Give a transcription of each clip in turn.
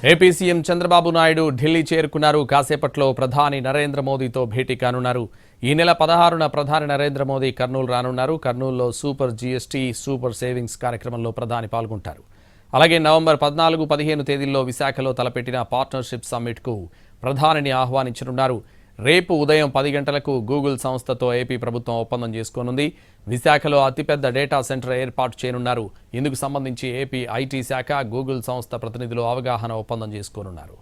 AP CM Chandrababu Naidu Delhi చేరుకున్నారు. కాసేపట్లో ప్రధాని నరేంద్ర మోదీతో భేటీ కానున్నారు. ఈ నెల 16న ప్రధాని నరేంద్ర మోదీ కర్నూలు రానున్నారు. కర్నూలులో సూపర్ జీఎస్టీ సూపర్ సేవింగ్స్ కార్యక్రమంలో ప్రధాని పాల్గొంటారు. అలాగే నవంబర్ 14, 15 తేదీల్లో విశాఖలో తలపెట్టిన పార్ట్నర్షిప్ సమ్మిట్కు ప్రధానిని ఆహ్వానించనున్నారు. రేపు ఉదయం 10 గంటలకు గూగుల్ సంస్థతో ఏపీ ప్రభుత్వం ఒప్పందం చేసుకోనుంది. విశాఖలో అతిపెద్ద డేటా సెంటర్ ఏర్పాటు చేయనున్నారు. ఇందుకు సంబంధించి ఏపీ ఐటీ శాఖ, గూగుల్ సంస్థ ప్రతినిధులు అవగాహన ఒప్పందం చేసుకోనున్నారు.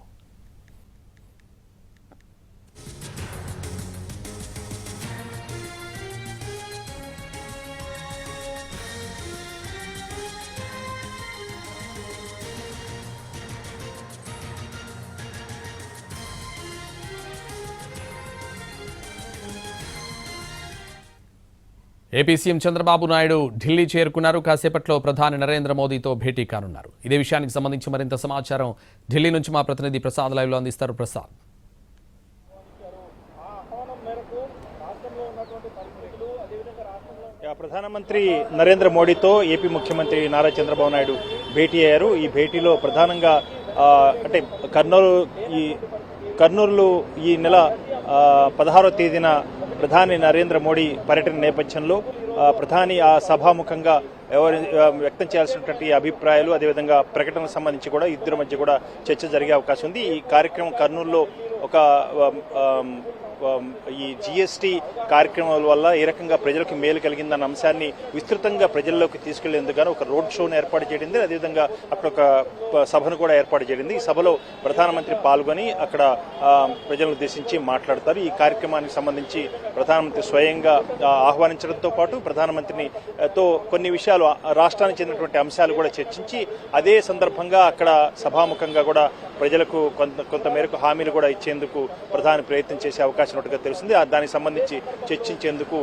ఏపీ సీఎం చంద్రబాబు నాయుడు ఢిల్లీ చేరుకున్నారు. కాసేపట్లో ప్రధాని నరేంద్ర మోదీతో భేటీ కానున్నారు. ఇదే విషయానికి సంబంధించి మరింత సమాచారం ఢిల్లీ నుంచి మా ప్రతినిధి ప్రసాద్ లైవ్లో అందిస్తారు. ప్రసాద్, ప్రధానమంత్రి నరేంద్ర మోడీతో ఏపీ ముఖ్యమంత్రి నారా చంద్రబాబు నాయుడు భేటీ అయ్యారు. ఈ భేటీలో ప్రధానంగా అంటే కర్నూలు ఈ నెల 16వ తేదీన ప్రధాని నరేంద్ర మోడీ పర్యటన నేపథ్యంలో ప్రధాని ఆ సభాముఖంగా వ్యక్తం చేయాల్సినటువంటి అభిప్రాయాలు, అదేవిధంగా ప్రకటనకు సంబంధించి కూడా ఇద్దరి మధ్య కూడా చర్చ జరిగే అవకాశం ఉంది. ఈ కార్యక్రమం కర్నూలులో ఒక ఈ జీఎస్టీ కార్యక్రమాల వల్ల ఏ రకంగా ప్రజలకు మేలు కలిగిందన్న అంశాన్ని విస్తృతంగా ప్రజల్లోకి తీసుకెళ్లేందుకు గాను ఒక రోడ్ షోను ఏర్పాటు చేయడింది. అదేవిధంగా అక్కడ ఒక సభను కూడా ఏర్పాటు చేయడింది. ఈ సభలో ప్రధానమంత్రి పాల్గొని అక్కడ ప్రజలను ఉద్దేశించి మాట్లాడతారు. ఈ కార్యక్రమానికి సంబంధించి ప్రధానమంత్రి స్వయంగా ఆహ్వానించడంతో పాటు ప్రధానమంత్రితో కొన్ని విషయాలు, రాష్ట్రానికి చెందినటువంటి అంశాలు కూడా చర్చించి అదే సందర్భంగా అక్కడ సభాముఖంగా కూడా ప్రజలకు కొంత మేరకు హామీలు కూడా ఇచ్చేందుకు ప్రధాని ప్రయత్నం చేసే అవకాశం ఉన్నట్టుగా తెలుస్తుంది. దానికి సంబంధించి చర్చించేందుకు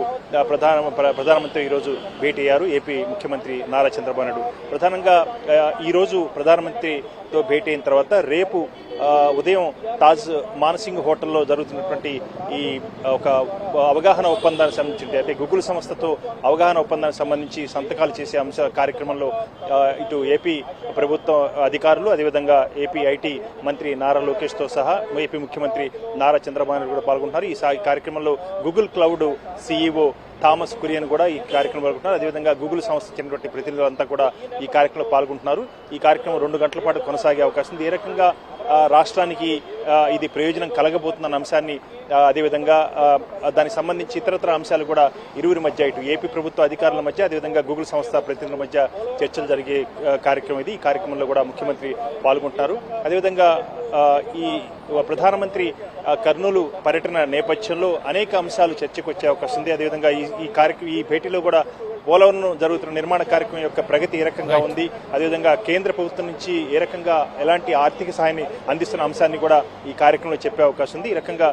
ప్రధానమంత్రి ఈరోజు భేటీ అయ్యారు. ఏపీ ముఖ్యమంత్రి నారా చంద్రబాబు నాయుడు ప్రధానంగా ఈరోజు ప్రధానమంత్రితో భేటీ అయిన తర్వాత రేపు ఉదయం తాజ్ మానసింగ్ హోటల్లో జరుగుతున్నటువంటి ఈ ఒక అవగాహన ఒప్పందానికి సంబంధించి, అంటే గూగుల్ సంస్థతో అవగాహన ఒప్పందానికి సంబంధించి సంతకాలు చేసే కార్యక్రమంలో ఇటు ఏపీ ప్రభుత్వం అధికారులు, అదేవిధంగా ఏపీ ఐటీ మంత్రి నారా లోకేష్తో సహా ఏపీ ముఖ్యమంత్రి నారా చంద్రబాబు నాయుడు కూడా పాల్గొంటున్నారు. ఈ కార్యక్రమంలో Google cloud CEO Thomas Kurian కూడా ఈ కార్యక్రమం పాల్గొంటున్నారు. అదేవిధంగా గూగుల్ సంస్థ చెందినటువంటి ప్రతినిధులంతా కూడా ఈ కార్యక్రమంలో పాల్గొంటున్నారు. ఈ కార్యక్రమం 2 గంటల పాటు కొనసాగే అవకాశం ఉంది. ఏ రకంగా రాష్ట్రానికి ఇది ప్రయోజనం కలగబోతుందన్న అంశాన్ని, అదేవిధంగా దానికి సంబంధించి ఇతరత్ర అంశాలు కూడా ఇరువురి మధ్య, ఇటు ఏపీ ప్రభుత్వ అధికారుల మధ్య, అదేవిధంగా గూగుల్ సంస్థ ప్రతినిధుల మధ్య చర్చలు జరిగే కార్యక్రమం ఇది. ఈ కార్యక్రమంలో కూడా ముఖ్యమంత్రి పాల్గొంటున్నారు. అదేవిధంగా ఈ ప్రధానమంత్రి కర్నూలు పర్యటన నేపథ్యంలో అనేక అంశాలు చర్చకు వచ్చే అవకాశం ఉంది. అదేవిధంగా ఈ భేటీలో కూడా పోలవరం జరుగుతున్న నిర్మాణ కార్యక్రమం యొక్క ప్రగతి ఏ రకంగా ఉంది, అదేవిధంగా కేంద్ర ప్రభుత్వం నుంచి ఏ రకంగా ఎలాంటి ఆర్థిక సహాయాన్ని అందిస్తున్న అంశాన్ని కూడా ఈ కార్యక్రమంలో చెప్పే అవకాశం ఉంది. ఈ రకంగా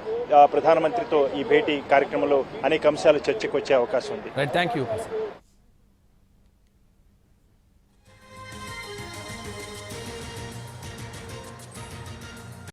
ప్రధానమంత్రితో ఈ భేటీ కార్యక్రమంలో అనేక అంశాలు చర్చకు వచ్చే అవకాశం ఉంది. Thank you.